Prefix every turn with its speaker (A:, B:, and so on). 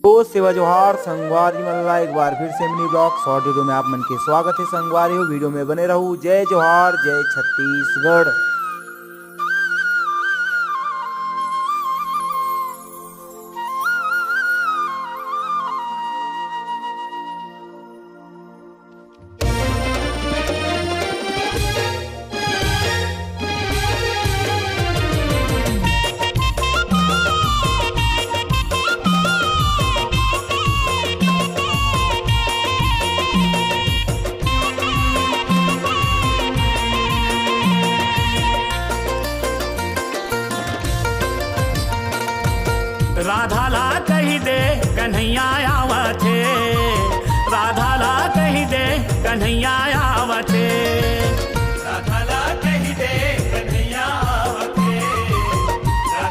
A: तो सेवा जोहार संगवारी मल्ला एक बार फिर से मिनी ब्लॉग शॉर्ट वीडियो में आप मन के स्वागत है। संगवारी हो वीडियो में बने रहूं। जय जोहार, जय छत्तीसगढ़।
B: राधा ला कही दे कन्हैया आवत हे, राधा ला कही दे कन्हैया